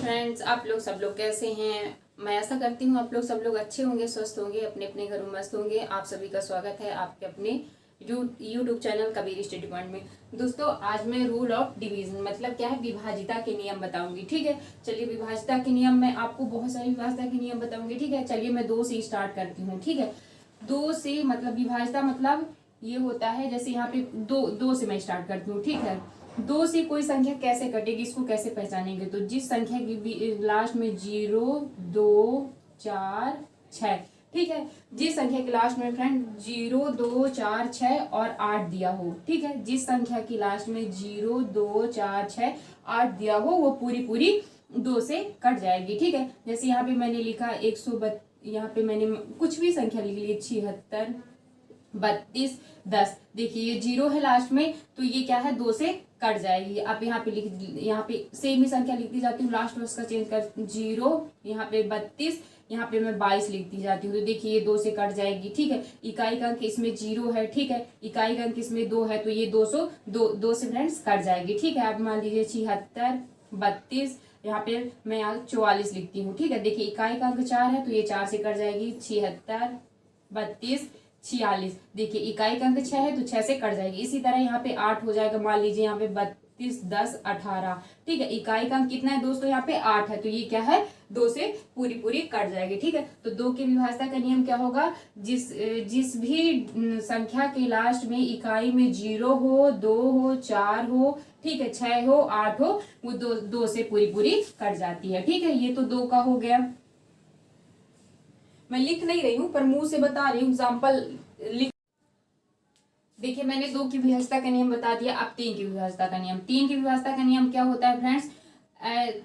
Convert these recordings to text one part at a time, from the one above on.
Friends, आप लोग सब लोग कैसे हैं। मैं ऐसा करती हूँ आप लोग सब लोग अच्छे होंगे, स्वस्थ होंगे, अपने अपने घरों में मस्त होंगे। आप सभी का स्वागत है आपके अपने YouTube channel Kabir study point में। दोस्तों, आज मैं रूल ऑफ डिवीजन मतलब क्या है, विभाजिता के नियम बताऊंगी। ठीक है, चलिए विभाजिता के नियम में आपको बहुत सारी विभाजिता के नियम बताऊंगी। ठीक है, चलिए मैं 2 से स्टार्ट करती हूँ। ठीक है, 2 से मतलब विभाजिता मतलब ये होता है, जैसे यहाँ पे दो से मैं स्टार्ट करती हूँ। ठीक है, 2 से कोई संख्या कैसे कटेगी, इसको कैसे पहचानेंगे। तो जिस संख्या की लास्ट में 0, 2, 4, 6, ठीक है, जिस संख्या के लास्ट में फ्रेंड 0, 2, 4, 6 और 8 दिया हो। ठीक है, जिस संख्या की लास्ट में 0, 2, 4, 6, 8 दिया हो वो पूरी पूरी 2 से कट जाएगी। ठीक है, जैसे यहाँ पे मैंने लिखा 132, यहाँ पे मैंने कुछ भी संख्या लिख ली, 76, 32, 10। देखिए ये 0 है लास्ट में, तो ये क्या है, 2 से कट जाएगी। अब यहाँ पे यहाँ पे सेम ही संख्या लिखती जाती हूँ, लास्ट में उसका चेंज कर 0, यहाँ पे 32, यहाँ पे मैं 22 लिखती जाती हूँ। तो देखिए ये 2 से कट जाएगी। ठीक है, इकाई का अंक इसमें 0 है। ठीक है, इकाई का अंक इसमें 2 है, तो ये 2 से फ्रेंड्स कट जाएगी। ठीक है, अब मान लीजिए 76, 32, यहाँ पे मैं यहाँ 44 लिखती हूँ। ठीक है, देखिए इकाई का अंक 4 है, तो ये 4 से कट जाएगी। 76, 32, 46, देखिए इकाई का अंक 6 है, तो 6 से कट जाएगी। इसी तरह यहाँ पे 8 हो जाएगा, मान लीजिए यहाँ पे 32, 10, 18। ठीक है, इकाई का अंक कितना है दोस्तों, यहाँ पे 8 है, तो ये क्या है, 2 से पूरी पूरी कट जाएगी। ठीक है, तो 2 की विभाजिता का नियम क्या होगा, जिस भी संख्या के लास्ट में इकाई में 0 हो, 2 हो, 4 हो, ठीक है, 6 हो, 8 हो, वो दो से पूरी पूरी कट जाती है। ठीक है, ये तो 2 का हो गया। मैं लिख नहीं रही हूँ पर मुंह से बता रही हूँ, एग्जाम्पल लिख। देखिए मैंने 2 की विभाजिता का नियम बता दिया। अब 3 की विभाजिता का नियम। 3 की विभाजिता का नियम क्या होता है फ्रेंड्स,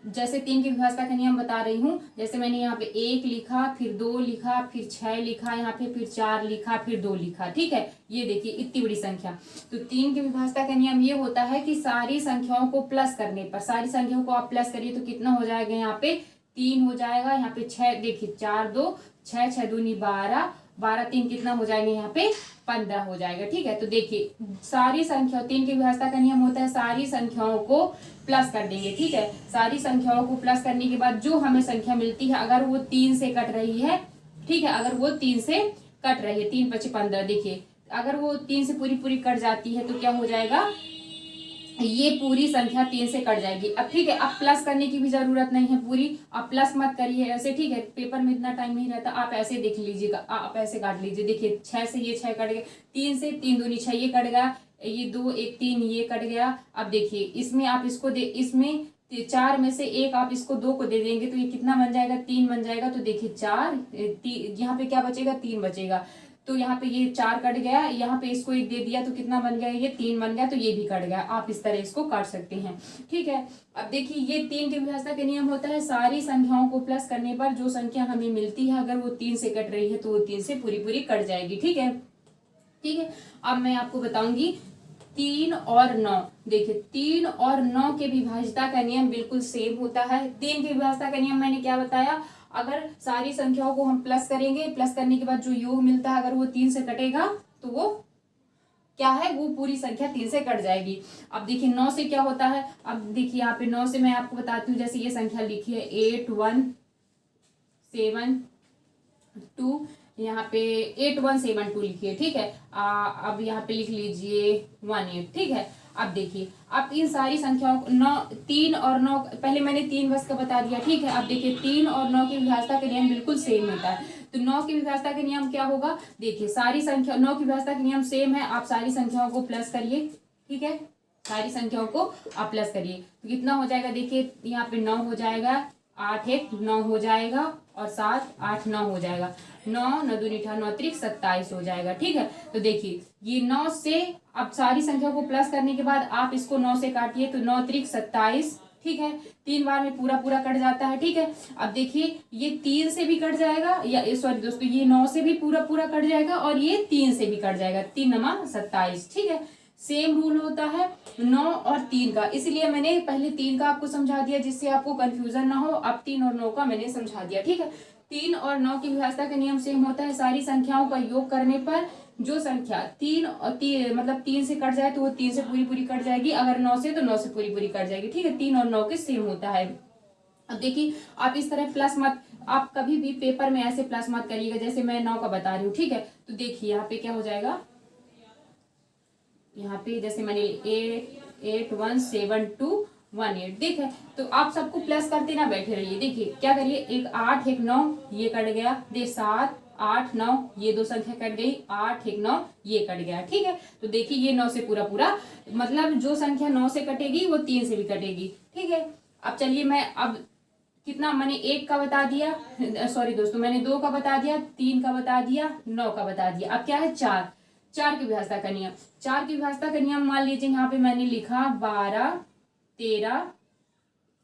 जैसे 3 की विभाजिता का नियम बता रही हूँ, जैसे मैंने यहाँ पे 1 लिखा, फिर 2 लिखा, फिर 6 लिखा, यहाँ पे फिर 4 लिखा, फिर 2 लिखा। ठीक है, ये देखिए इतनी बड़ी संख्या। तो 3 की विभाजिता का नियम ये होता है कि सारी संख्याओं को प्लस करने पर, सारी संख्याओं को आप प्लस करिए तो कितना हो जाएगा, यहाँ पे 3 हो जाएगा, यहाँ पे 6, देखिए 4, 2, 6, 6 दूनी 12, 12, 3 कितना हो जाएगा, यहाँ पे 15 हो जाएगा। ठीक है, तो देखिए सारी संख्या, 3 की विभाजिता का नियम होता है सारी संख्याओं को प्लस कर देंगे। ठीक है, सारी संख्याओं को प्लस करने के बाद जो हमें संख्या मिलती है, अगर वो 3 से कट रही है, ठीक है, अगर वो 3 से कट रही है, 3, 5, 15, देखिए अगर वो 3 से पूरी पूरी कट जाती है तो क्या हो जाएगा, ये पूरी संख्या 3 से कट जाएगी। अब ठीक है, अब प्लस करने की भी जरूरत नहीं है पूरी, अब प्लस मत करिए ऐसे। ठीक है, पेपर में इतना टाइम नहीं रहता, आप ऐसे देख लीजिएगा, आप ऐसे काट लीजिए। देखिए 6 से ये 6 कट गए, 3 से 3 दूनी 6 ये कट गया, ये 2, 1, 3 ये कट गया। अब देखिए इसमें आप इसको इसमें 4 में से 1 आप इसको 2 को दे देंगे तो ये कितना बन जाएगा, 3 बन जाएगा। तो देखिए 4, यहाँ पे क्या बचेगा, 3 बचेगा। तो यहाँ पे ये 4 कट गया, यहाँ पे इसको 1 दे दिया तो कितना बन गया, ये 3 बन गया, तो ये भी कट गया। आप इस तरह इसको काट सकते हैं। ठीक है, अब देखिए ये 3 की विभाजिता का नियम होता है सारी संख्याओं को प्लस करने पर जो संख्या हमें मिलती है, अगर वो 3 से कट रही है तो वो 3 से पूरी पूरी कट जाएगी। ठीक है, ठीक है, अब मैं आपको बताऊंगी 3 और 9। देखिए 3 और 9 के विभाजिता का नियम बिल्कुल सेम होता है। 3 की विभाजिता का नियम मैंने क्या बताया, अगर सारी संख्याओं को हम प्लस करेंगे, प्लस करने के बाद जो योग मिलता है अगर वो 3 से कटेगा तो वो क्या है, वो पूरी संख्या 3 से कट जाएगी। अब देखिए 9 से क्या होता है, अब देखिए यहाँ पे 9 से मैं आपको बताती हूँ, जैसे ये संख्या लिखी है 8, 1, 7, 2, यहाँ पे 8, 1, 7, 2 लिखिए। ठीक है, अब यहाँ पे लिख लीजिए 1, 8। ठीक है, अब देखिए अब इन सारी संख्याओं को 9, 3 और 9, पहले मैंने 3 बस का बता दिया। ठीक है, अब देखिए 3 और 9 की विभाजिता का नियम बिल्कुल सेम होता है। तो 9 की विभाजिता का नियम क्या होगा, देखिए सारी संख्या, 9 की विभाजिता का नियम सेम है, आप सारी संख्याओं को प्लस करिए। ठीक है, सारी संख्याओं को आप प्लस करिए तो कितना हो जाएगा, देखिए यहाँ पे 9 हो जाएगा, 8, 1, 9 हो जाएगा, और 7, 8, 9 हो जाएगा, 9, 9 दूनी 18, 9 त्रिक 27 हो जाएगा। ठीक है, तो देखिए ये 9 से अब सारी संख्या को प्लस करने के बाद आप इसको 9 से काटिए तो 9 त्रिक 27। ठीक है, 3 बार में पूरा पूरा कट जाता है। ठीक है, अब देखिए ये 3 से भी कट जाएगा, या सॉरी दोस्तों, ये 9 से भी पूरा पूरा कट जाएगा और ये 3 से भी कट जाएगा, 3 नमा 27। ठीक है, सेम रूल होता है 9 और 3 का, इसलिए मैंने पहले 3 का आपको समझा दिया जिससे आपको कंफ्यूजन ना हो। अब 3 और 9 का मैंने समझा दिया। ठीक है, 3 और 9 की विभाजिता का नियम सेम होता है, सारी संख्याओं का योग करने पर जो संख्या 3 और मतलब 3 से कट जाए तो वो 3 से पूरी पूरी कट जाएगी, अगर 9 से तो 9 से पूरी पूरी कट जाएगी। ठीक है, 3 और 9 के सेम होता है। अब देखिए आप इस तरह प्लस मत, आप कभी भी पेपर में ऐसे प्लस मत करिएगा जैसे मैं 9 का बता रही हूँ, ठीक है। तो देखिए यहाँ पे क्या हो जाएगा, यहाँ पे जैसे मैंने 8817218 देख है। तो आप सबको प्लस करते ना बैठे रहिए। देखिए क्या करिए, एक 8 एक 9 ये कट गया, दे 7 8 9 ये दो संख्या कट गई, 8 एक 9 ये कट गया, ठीक है। तो देखिए ये 9 से पूरा पूरा, मतलब जो संख्या 9 से कटेगी वो 3 से भी कटेगी, ठीक है। अब चलिए मैं अब कितना मैंने 1 का बता दिया, सॉरी दोस्तों मैंने 2 का बता दिया, 3 का बता दिया, 9 का बता दिया। अब क्या है 4, 4 की विभाजता का नियम। 4 की विभाजता का नियम मान लीजिए यहाँ पे मैंने लिखा 12 13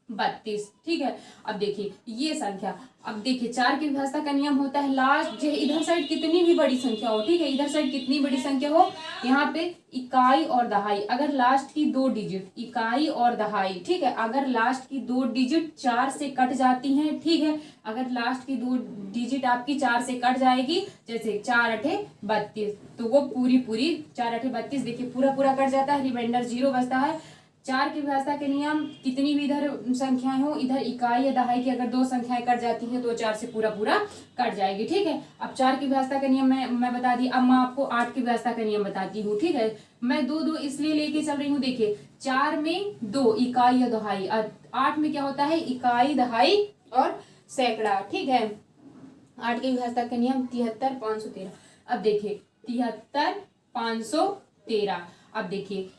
32, ठीक है। अब देखिए ये संख्या, अब देखिए 4 की विभाजता का नियम होता है लास्ट जो इधर साइड कितनी भी बड़ी संख्या हो, ठीक है, इधर साइड कितनी बड़ी संख्या हो, यहाँ पे इकाई और दहाई, अगर लास्ट की 2 डिजिट इकाई और दहाई, ठीक है, अगर लास्ट की 2 डिजिट 4 से कट जाती हैं, ठीक है, अगर लास्ट की 2 डिजिट आपकी 4 से कट जाएगी, जैसे 4 अठे 32, तो वो पूरी पूरी 4 अठे 32, देखिए पूरा पूरा कट जाता है, रिमाइंडर 0 बचता है। 4 की विभाजता के नियम, कितनी भी इधर संख्याएं हो, इधर इकाई या दहाई की अगर 2 संख्याएं कट जाती हैं तो 4 से पूरा पूरा कट जाएगी, ठीक है। अब 4 की विभाजता का नियम मैं बता दी। अब मैं आपको 8 की विभाजता का नियम बताती हूँ, ठीक है। मैं दो दो इसलिए लेके चल रही हूँ, देखिए 4 में 2 इकाई या दहाई, 8 में क्या होता है इकाई दहाई और सैकड़ा, ठीक है। 8 की विभाजता का नियम 73 513। अब देखिए 73 513। अब देखिए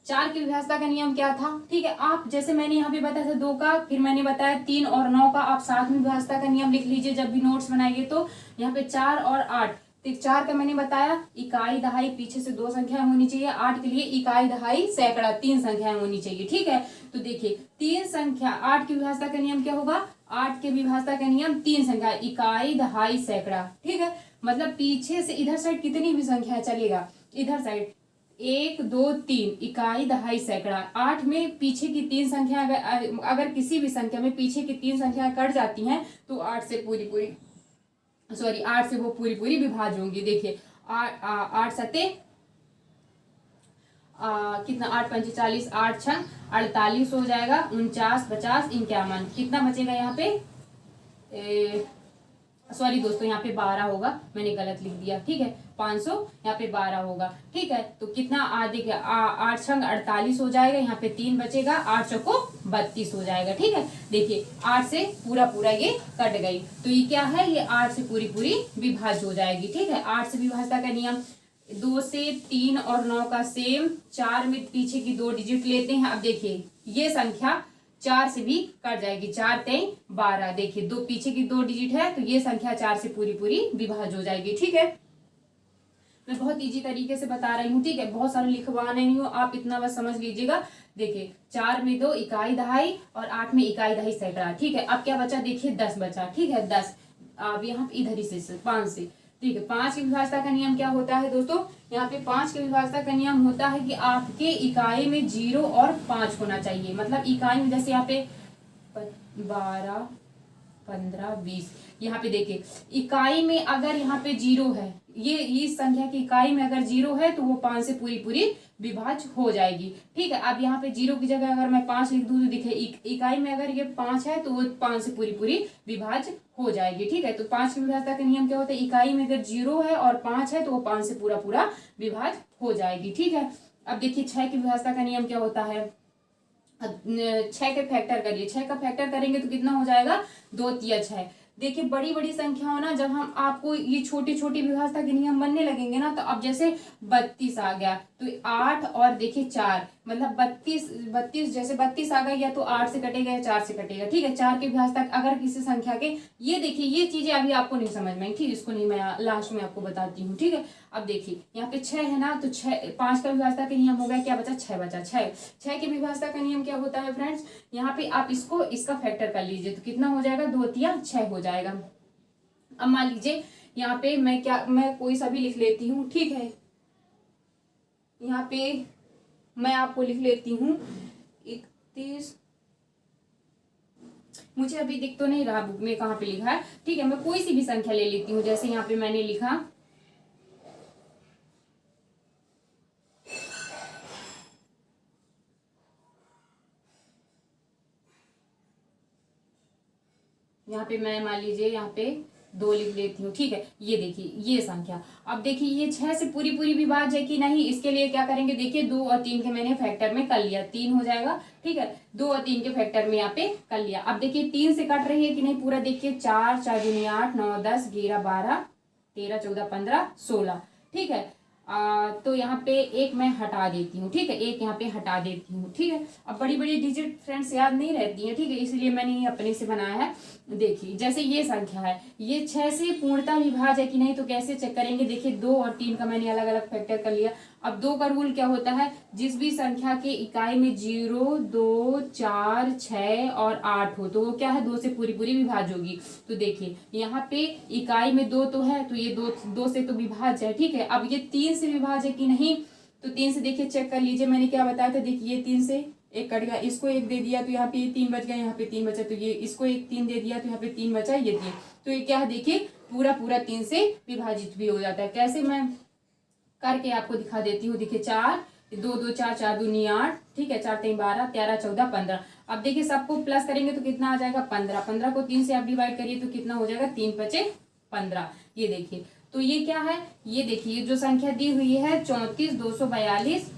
4 की विभाजता का नियम क्या था, ठीक है। आप जैसे मैंने यहाँ पे बताया था 2 का, फिर मैंने बताया 3 और 9 का, आप साथ में विभाजता का नियम लिख लीजिए जब भी नोट्स बनाएंगे। तो यहाँ पे 4 और 8, तो 4 का मैंने बताया इकाई दहाई पीछे से 2 संख्याएं होनी चाहिए, 8 के लिए इकाई दहाई सैकड़ा 3 संख्याएं होनी चाहिए, ठीक है। तो देखिए 3 संख्या 8 की विभाजता का नियम क्या होगा, 8 के विभाजता का नियम 3 संख्या इकाई दहाई सैकड़ा, ठीक है। मतलब पीछे से इधर साइड कितनी भी संख्या चलेगा, इधर साइड 1 2 3 इकाई दहाई सैकड़ा। 8 में पीछे की 3 संख्या अगर किसी भी संख्या में पीछे की 3 संख्या कट जाती हैं तो 8 से पूरी पूरी, सॉरी 8 से वो पूरी पूरी विभाज्य होंगी। देखिए 8 सते कितना 8 पंचे 40, 8 छंग 48 हो जाएगा, 49 50 51, कितना बचेगा यहाँ पे, सॉरी दोस्तों यहाँ पे 12 होगा, मैंने गलत लिख दिया, ठीक है। 500 यहाँ पे 12 होगा, ठीक है। तो कितना देखिए 8 छंग 48 हो जाएगा, यहाँ पे 3 बचेगा, 8 चौको 32 हो जाएगा, ठीक है। देखिए 8 से पूरा पूरा ये कट गई, तो ये क्या है, ये 8 से पूरी पूरी विभाज्य हो जाएगी, ठीक है। 8 से विभाजता का नियम 2 से 3 और 9 का सेम, 4 में पीछे की 2 डिजिट लेते हैं। अब देखिए ये संख्या 4 से भी कट जाएगी, 4 3 12, देखिए 2 पीछे की 2 डिजिट है तो ये संख्या 4 से पूरी पूरी विभाज्य हो जाएगी, ठीक है। मैं बहुत इजी तरीके से बता रही हूँ, ठीक है, बहुत सारे लिखवा नहीं हूँ, आप इतना बस समझ लीजिएगा। देखिए 4 में 2 इकाई दहाई और 8 में इकाई दहाई सैकड़ा, ठीक है। अब क्या बचा, देखिए 10 बचा, ठीक है। 10 अब यहाँ इधर ही से 5 से, ठीक है। 5 की विभाजता का नियम क्या होता है दोस्तों, यहाँ पे 5 की विभाजता का नियम होता है कि आपके इकाई में 0 और 5 होना चाहिए। मतलब इकाई में जैसे यहाँ पे 12 15 20, यहाँ पे देखिए इकाई में अगर यहाँ पे 0 है, ये इस संख्या की इकाई में अगर 0 है तो वो 5 से पूरी पूरी विभाज्य हो जाएगी, ठीक है। अब यहाँ पे 0 की जगह अगर मैं 5 लिख दूं तो दिखे इकाई में अगर ये 5 है तो वो 5 से पूरी पूरी विभाज्य हो जाएगी, ठीक है। तो 5 की विभाजता का नियम क्या होता है, इकाई में अगर 0 है और 5 है तो वो 5 से पूरा पूरा विभाज्य हो जाएगी, ठीक है। अब देखिए 6 की विभाजता का नियम क्या होता है, 6 के फैक्टर करिए, 6 का फैक्टर करेंगे तो कितना हो जाएगा, 2 तिया 6। देखिए बड़ी बड़ी संख्या हो ना, जब हम आपको ये छोटी छोटी विभाजता के नियम बनने लगेंगे ना, तो अब जैसे 32 आ गया तो 8 और देखिए 4, मतलब 32 जैसे 32 आ गया, या तो 8 से कटेगा या 4 से कटेगा, ठीक है। 4 की विभाजता अगर किसी संख्या के, ये देखिए ये चीजें अभी आपको नहीं समझ में, ठीक, इसको नहीं मैं लास्ट में आपको बताती हूँ, ठीक है। अब देखिए यहाँ पे 6 है ना, तो 5 का विभाजता का नियम हो गया, क्या बचा 6 बचा, 6 के विभाजता का नियम क्या होता है फ्रेंड्स, यहाँ पे आप इसको इसका फैक्टर कर लीजिए तो कितना हो जाएगा, 2 तिया 6 हो जाएगा। अब मान लीजिए यहाँ पे मैं कोई सा भी लिख लेती हूँ, ठीक है। यहाँ पे मैं आपको लिख लेती हूँ 31, मुझे अभी दिख तो नहीं रहा बुक में कहाँ पे लिखा है, ठीक है। मैं कोई सी भी संख्या ले लेती हूँ, जैसे यहाँ पे मैंने लिखा यहाँ पे मैं मान लीजिए यहाँ पे 2 लिख लेती हूँ, ठीक है। ये देखिए ये संख्या, अब देखिए ये 6 से पूरी पूरी विभाज्य है कि नहीं, इसके लिए क्या करेंगे, देखिए 2 और 3 के मैंने फैक्टर में कर लिया, 3 हो जाएगा, ठीक है। 2 और 3 के फैक्टर में यहाँ पे कर लिया। अब देखिए 3 से कट रही है कि नहीं, पूरा देखिए 4 4 दूनी 8 9 10 11 12 13 14 15 16, ठीक है। तो यहाँ पे एक मैं हटा देती हूँ, ठीक है, एक यहाँ पे हटा देती हूँ, ठीक है। अब बड़ी बड़ी डिजिट फ्रेंड्स याद नहीं रहती है, ठीक है, इसलिए मैंने ये अपने से बनाया है। देखिए जैसे ये संख्या है, ये 6 से पूर्णता विभाज्य है कि नहीं, तो कैसे चेक करेंगे, देखिए 2 और 3 का मैंने अलग अलग फैक्टर कर लिया। अब 2 का रूल क्या होता है, जिस भी संख्या के इकाई में 0 2 4 6 और 8 हो तो वो क्या है, 2 से पूरी पूरी विभाज्य होगी। तो देखिए यहाँ पे इकाई में 2 तो है, तो ये 2 से तो विभाज्य है, ठीक है। अब ये 3 से विभाज्य है कि नहीं, तो 3 से देखिए चेक कर लीजिए, मैंने क्या बताया था, देखिए ये 3 से एक कट गया, इसको 1 दे दिया तो यहाँ पे ये 3 बच गया, यहाँ पे 3 बचा, तो ये इसको 1 3 दे दिया तो यहाँ पे 3 बचा, ये 3, तो ये क्या है, देखिए पूरा पूरा 3 से विभाजित भी हो जाता है। कैसे, मैं करके आपको दिखा देती हूँ। देखिए 4 2 2 4 4 दूनी 8, ठीक है, 4 3 12 13 14 15। अब देखिए सबको प्लस करेंगे तो कितना आ जाएगा, 15। 15 को 3 से आप डिवाइड करिए तो कितना हो जाएगा, 3 5 15। ये देखिए, तो ये क्या है, ये देखिए जो संख्या दी हुई है 34 242,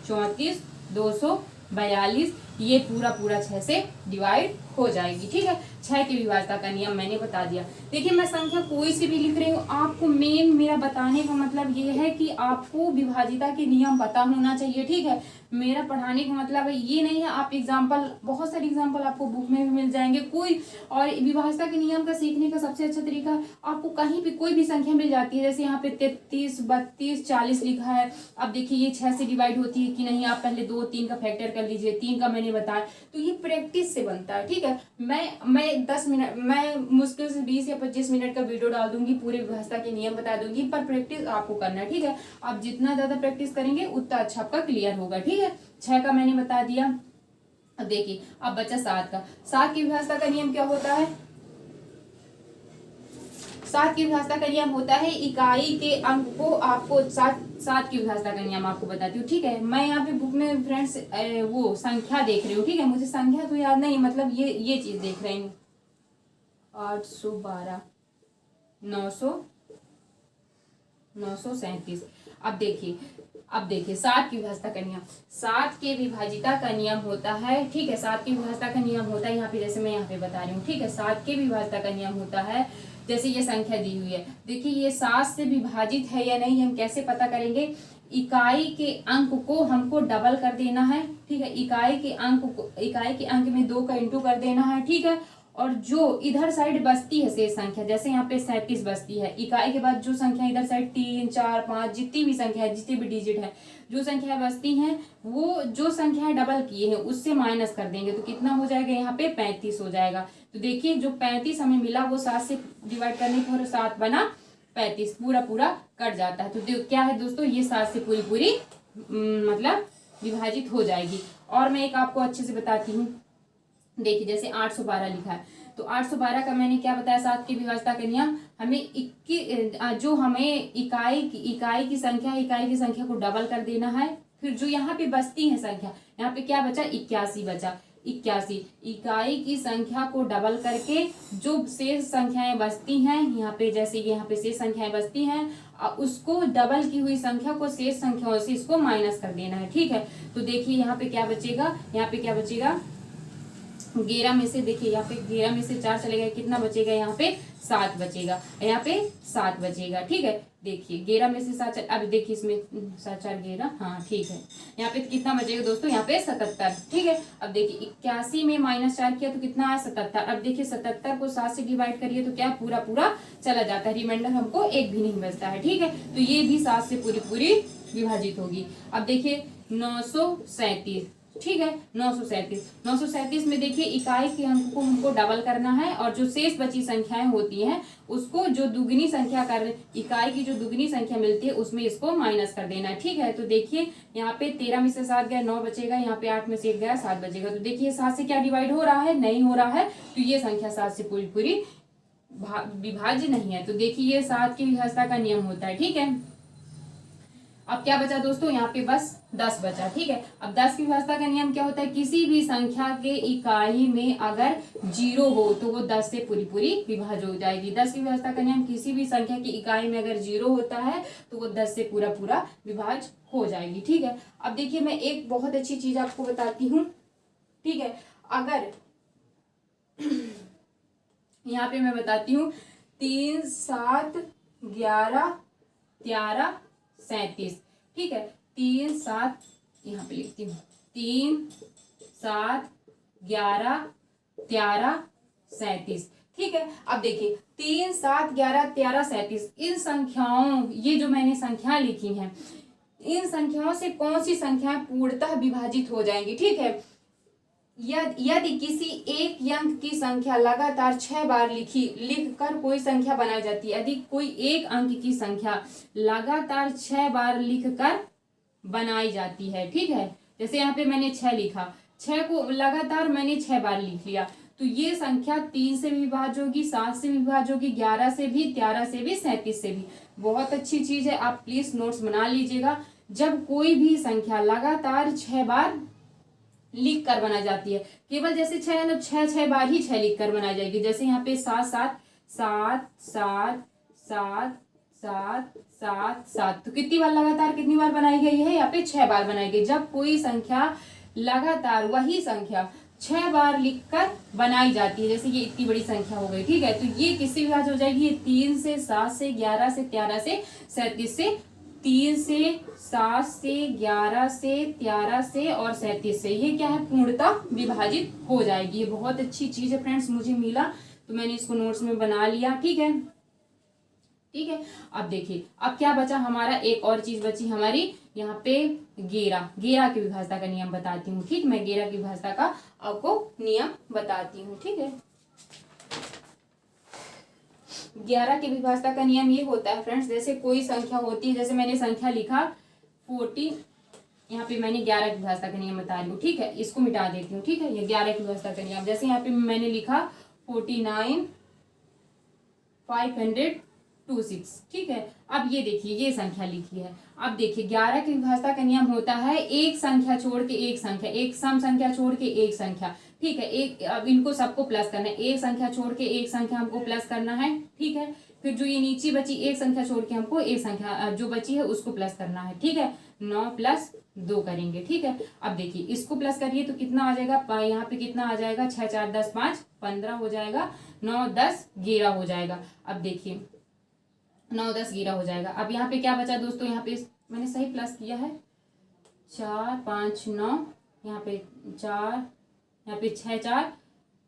34 242, ये पूरा पूरा 6 से डिवाइड हो जाएगी, ठीक है। 6 की विभाज्यता का नियम मैंने बता दिया। देखिए मैं संख्या कोई सी भी लिख रही हूँ, आपको मेन मेरा बताने का मतलब ये है कि आपको विभाजिता के नियम पता होना चाहिए, ठीक है। मेरा पढ़ाने का मतलब है ये नहीं है, आप एग्जाम्पल, बहुत सारे एग्जाम्पल आपको बुक में भी मिल जाएंगे कोई, और विभाजिता के नियम का सीखने का सबसे अच्छा तरीका, आपको कहीं भी कोई भी संख्या मिल जाती है, जैसे यहाँ पे 33 32 40 लिखा है। अब देखिए ये 6 से डिवाइड होती है कि नहीं, आप पहले 2 3 का फैक्टर कर लीजिए, 3 का मैंने बताया, तो ये प्रैक्टिस से बनता है, ठीक है। मैं 10 मिनट, मैं मुश्किल से 20 या 25 मिनट का वीडियो डाल दूंगी, पूरे विभाजिता के नियम बता दूंगी, पर प्रैक्टिस आपको करना है, ठीक है। आप जितना ज्यादा प्रैक्टिस करेंगे उतना अच्छा आपका क्लियर होगा, ठीक है। 6 का मैंने बता दिया। अब देखिए अब बचा 7 का। 7 की विभाजिता का नियम क्या होता है, 7 की विभाजिता का नियम होता है, इकाई के अंक को आपको 7 की विभाजिता का नियम आपको बताती हूँ, ठीक है। मैं यहाँ पे बुक में फ्रेंड्स वो संख्या देख रही हूँ, ठीक है, मुझे संख्या तो याद नहीं, मतलब ये चीज देख रही हूँ, 812 937। अब देखिए 7 की विभाजिता का नियम, 7 के विभाजिता का नियम होता है, ठीक है। 7 की विभाजिता का नियम होता है यहाँ पे, जैसे मैं यहाँ पे बता रही हूँ, ठीक है। 7 के विभाजिता का नियम होता है, जैसे ये संख्या दी हुई है, देखिए ये 7 से विभाजित है या नहीं, हम कैसे पता करेंगे, इकाई के अंक को हमको डबल कर देना है, ठीक है। इकाई के अंक में 2 का इंटू कर देना है, ठीक है। और जो इधर साइड बचती है शेष संख्या, जैसे यहाँ पे 37 बचती है, इकाई के बाद जो संख्या इधर साइड 3 4 5 जितनी भी संख्या है, जितनी भी डिजिट है, जो संख्या बचती हैं, वो जो संख्या डबल किए हैं उससे माइनस कर देंगे, तो कितना हो जाएगा, यहाँ पे 35 हो जाएगा। तो देखिए जो 35 हमें मिला वो 7 से डिवाइड करने पर 7 बना 35, पूरा पूरा कट जाता है। तो क्या है दोस्तों, ये 7 से पूरी पूरी मतलब विभाजित हो जाएगी। और मैं एक आपको अच्छे से बताती हूँ, देखिए जैसे 812 लिखा है, तो 812 का मैंने क्या बताया, 7 की विभाजिता का नियम, हमें जो हमें इकाई की संख्या को डबल कर देना है, फिर जो यहाँ पे बचती है संख्या, यहाँ पे क्या बचा, 81 बचा, 81 इकाई की संख्या को डबल करके जो शेष संख्याएं बचती हैं, यहाँ पे जैसे यहाँ पे शेष संख्याएं बचती हैं, उसको डबल की हुई संख्या को शेष संख्याओं से इसको माइनस कर देना है, ठीक है। तो देखिए यहाँ पे क्या बचेगा, 11 में से, देखिए यहाँ पे 11 में से 4 चलेगा, कितना बचेगा, यहाँ पे 7 बचेगा, यहाँ पे 7 बचेगा, ठीक है। देखिए 11 में से 7, अब देखिए इसमें 7 4 11, हाँ ठीक है, यहाँ पे कितना बचेगा दोस्तों, यहाँ पे 77, ठीक है। अब देखिए 81 में -4 किया तो कितना है, 77। अब देखिए 77 को 7 से डिवाइड करिए तो क्या पूरा पूरा चला जाता है, रिमाइंडर हमको एक भी नहीं बचता है, ठीक है। तो ये भी 7 से पूरी पूरी विभाजित होगी। अब देखिए 937, ठीक है, 937 में देखिए इकाई के अंक को हमको डबल करना है, और जो शेष बची संख्याएं होती हैं उसको जो दुगनी संख्या इकाई की जो दुगनी संख्या मिलती है उसमें इसको माइनस कर देना है, ठीक है। तो देखिए यहाँ पे 13 में से 7 गया, 9 बचेगा, यहाँ पे 8 में से 1 गया, 7 बचेगा। तो देखिए 7 से क्या डिवाइड हो रहा है, नहीं हो रहा है, तो ये संख्या 7 से पूरी पूरी विभाज्य नहीं है। तो देखिए ये 7 की विभाजिता का नियम होता है, ठीक है। अब क्या बचा दोस्तों, यहाँ पे बस 10 बचा। ठीक है, अब 10 की व्यवस्था का नियम क्या होता है, किसी भी संख्या के इकाई में अगर 0 हो तो वो 10 से पूरी पूरी विभाज्य हो जाएगी। 10 की व्यवस्था का नियम, किसी भी संख्या की इकाई में अगर 0 होता है तो वो 10 से पूरा पूरा विभाज्य हो जाएगी। ठीक है, अब देखिए मैं एक बहुत अच्छी चीज आपको बताती हूँ। ठीक है, अगर यहाँ पे मैं बताती हूँ 3, 7, 11, 13, 37। ठीक है, 3, 7, यहाँ पे लिखती हूँ 3, 7, 11, 13, 37। ठीक है, अब देखिए 3, 7, 11, 13, 37 इन संख्याओं, ये जो मैंने संख्या लिखी हैं, इन संख्याओं से कौन सी संख्याएं पूर्णतः विभाजित हो जाएंगी। ठीक है, यदि किसी एक अंक की संख्या लगातार 6 बार लिखकर कोई संख्या बनाई जाती है, यदि कोई एक अंक की संख्या लगातार 6 बार लिखकर बनाई जाती है। ठीक है, जैसे यहाँ पे मैंने 6 लिखा, 6 को लगातार मैंने 6 बार लिख लिया, तो ये संख्या 3 से भी विभाज्य होगी, 7 से भी विभाज्य होगी, 11 से भी, 13 से भी, 37 से भी। बहुत अच्छी चीज है, आप प्लीज नोट्स बना लीजिएगा। जब कोई भी संख्या लगातार 6 बार लिख कर बनाई जाती है, केवल जैसे 6 है ना, 6 बार ही 6 लिख कर बनाई जाएगी। जैसे यहाँ पे 7, 7, 7, 7, 7, 7, 7, 7, तो कितनी बार लगातार कितनी बार बनाई गई है, यहाँ पे 6 बार बनाई गई। जब कोई संख्या लगातार वही संख्या 6 बार लिखकर बनाई जाती है, जैसे ये इतनी बड़ी संख्या हो गई। ठीक है, तो ये किससे विभाज्य हो जाएगी, ये 3 से, 7 से, 11 से, 13 से, 37 से, 3 से, 7 से, 11 से, 13 से और 37 से, ये क्या है, पूर्णतः विभाजित हो जाएगी। ये बहुत अच्छी चीज है फ्रेंड्स, मुझे मिला तो मैंने इसको नोट्स में बना लिया। ठीक है, ठीक है, अब देखिए अब क्या बचा हमारा, एक और चीज बची हमारी यहाँ पे, गेरा की विभाज्यता का नियम बताती हूँ। ठीक, मैं गेरा की विभाज्यता का आपको नियम बताती हूँ। ठीक है, 11 की विभाज्यता का नियम ये होता है फ्रेंड्स, जैसे कोई संख्या होती है, जैसे मैंने संख्या लिखा 40, यहाँ पे मैंने 11 की विभाज्यता का नियम बता रही हूँ। ठीक है, इसको मिटा देती हूँ। ठीक है, ये 11 की विभाज्यता का नियम, जैसे यहाँ पे मैंने लिखा 49, 526। ठीक है, अब ये देखिए ये संख्या लिखी है। अब देखिए 11 की विभाज्यता का नियम होता है एक संख्या छोड़ के एक संख्या, एक सम संख्या छोड़ के एक संख्या। ठीक है, एक, अब इनको सबको प्लस करना है, एक संख्या छोड़ के एक संख्या हमको प्लस करना है। ठीक है, फिर जो ये नीचे बची एक संख्या छोड़ के हमको एक संख्या जो बची है उसको प्लस करना है। ठीक है, 9 + 2 करेंगे। ठीक है, अब देखिए इसको प्लस करिए तो कितना आ जाएगा, यहाँ पे कितना आ जाएगा, 6, 4, 10, 5, 15 हो जाएगा, 9, 10, 11 हो जाएगा। अब देखिए 9, 10, 11 हो जाएगा। अब यहाँ पे क्या बचा दोस्तों, यहाँ पे मैंने सही प्लस किया है, 4, 5, 9, यहाँ पे 4, यहाँ पे 6, 4,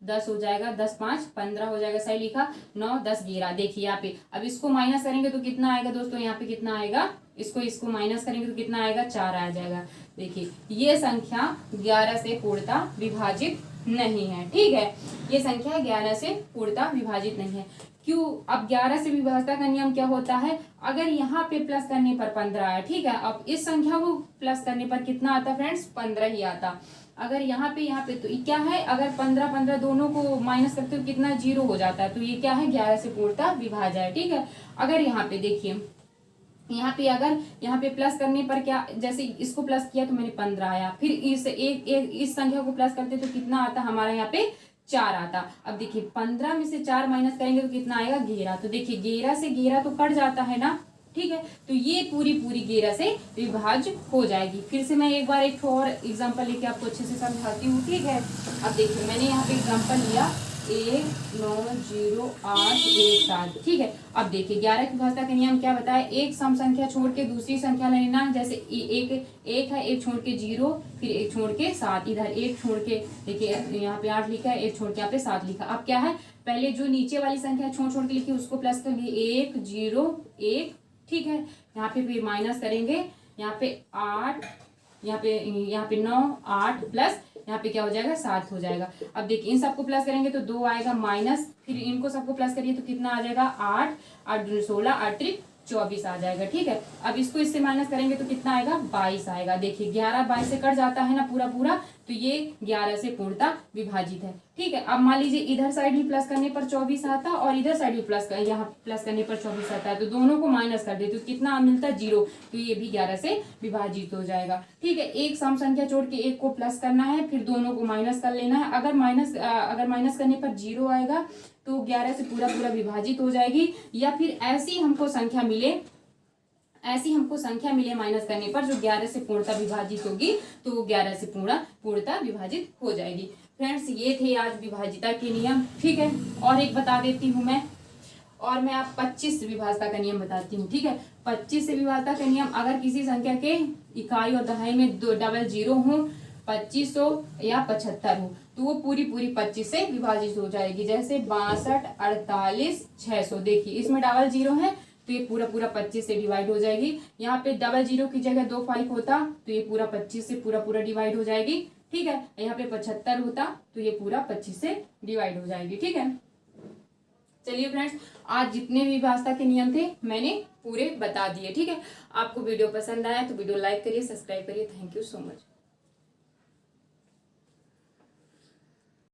10 हो जाएगा, 10, 5, 15 हो जाएगा, सही लिखा, 9, 10, 11। देखिए यहाँ पे अब इसको माइनस करेंगे तो कितना आएगा दोस्तों, यहाँ पे कितना आएगा, इसको माइनस करेंगे तो कितना आएगा, 4 आ जाएगा। देखिए ये संख्या 11 से पूर्णतः विभाजित नहीं है। ठीक है, ये संख्या 11 से पूर्णतः विभाजित नहीं है। क्यों, अब 11 से विभाज्यता का नियम क्या होता है, अगर यहाँ पे प्लस करने पर 15 है। ठीक है, अब इस संख्या को प्लस करने पर कितना आता फ्रेंड्स, 15 ही आता। अगर यहाँ पे तो क्या है, अगर 15, 15 दोनों को माइनस करते हो कितना, 0 हो जाता है, तो ये क्या है, 11 से पूर्णतः विभाज्य है। ठीक है, अगर यहाँ पे देखिए, यहाँ पे अगर यहाँ पे प्लस करने पर क्या, जैसे इसको प्लस किया तो मैंने 15 आया, फिर इस संख्या को प्लस करते तो कितना आता हमारा, यहाँ पे 4 आता। अब देखिए 15 में से 4 माइनस करेंगे तो कितना आएगा, 11। तो देखिए 11 से 11 तो कट जाता है ना। ठीक है, तो ये पूरी 11 से विभाज्य हो जाएगी। फिर से मैं एक बार एक और एग्जांपल लेके आपको अच्छे से समझाती हूँ। ठीक है, अब देखिए मैंने यहाँ पे एग्जांपल लिया 1, 9, 0, 8, 1, 7। ठीक है, अब देखिए 11 की विभाज्यता का नियम क्या बताया, एक सम संख्या छोड़ के दूसरी संख्या लेना, जैसे एक है, एक छोड़ के 0, फिर एक छोड़ के 7, इधर एक छोड़ के, देखिए यहाँ पे 8 लिखा है, एक छोड़ के यहाँ पे 7 लिखा। अब क्या है, पहले जो नीचे वाली संख्या छोड़ के लिखी उसको प्लस कर लिए, 1, 0, 1। ठीक है, यहाँ पे फिर माइनस करेंगे, यहाँ पे 8, यहाँ पे 9, 8 प्लस यहाँ पे क्या हो जाएगा, 7 हो जाएगा। अब देखिए इन सबको प्लस करेंगे तो 2 आएगा माइनस, फिर इनको सबको प्लस करिए तो कितना आ जाएगा, 8, 8 दूनी 16, 8 त्रिक 24 आ जाएगा। ठीक है, अब इसको इससे माइनस करेंगे तो कितना आएगा, 22 आएगा। देखिए 11 22 से कट जाता है ना पूरा पूरा, तो ये 11 से पूर्णतः विभाजित है। ठीक है, अब मान लीजिए इधर साइड भी प्लस करने पर 24 आता और इधर साइड भी यहाँ प्लस करने पर 24 आता है, तो दोनों को माइनस कर दे तो कितना मिलता है 0, तो ये भी 11 से विभाजित हो जाएगा। ठीक है, एक सम संख्या छोड़ के एक को प्लस करना है, फिर दोनों को माइनस कर लेना है। अगर माइनस करने पर 0 आएगा तो 11 से पूरा पूरा विभाजित हो जाएगी, या फिर ऐसी हमको संख्या मिले माइनस करने पर जो 11 से पूर्णतः विभाजित होगी, तो वो 11 से पूर्णतः विभाजित हो जाएगी। फ्रेंड्स, ये थे आज विभाजिता के नियम। ठीक है, और एक बता देती हूँ मैं आप 25 से विभाजिता का नियम बताती हूँ। ठीक है, 25 से विभाजिता का नियम, अगर किसी संख्या के इकाई और दहाई में डबल 0 हो, 25 हो या 75 हो, तो वो पूरी 25 से विभाजित हो जाएगी। जैसे 62, 48, 600, देखिए इसमें डबल 0 है तो ये पूरा 25 से डिवाइड हो जाएगी। यहाँ पे डबल 0 की जगह 2 5 होता तो ये पूरा 25 से पूरा डिवाइड हो जाएगी। ठीक है, यहाँ पे 75 होता तो ये पूरा 25 से डिवाइड हो जाएगी। ठीक है, चलिए फ्रेंड्स, आज जितने भी विभाजिता के नियम थे मैंने पूरे बता दिए। ठीक है, आपको वीडियो पसंद आया तो वीडियो लाइक करिए, सब्सक्राइब करिए। Thank you so much.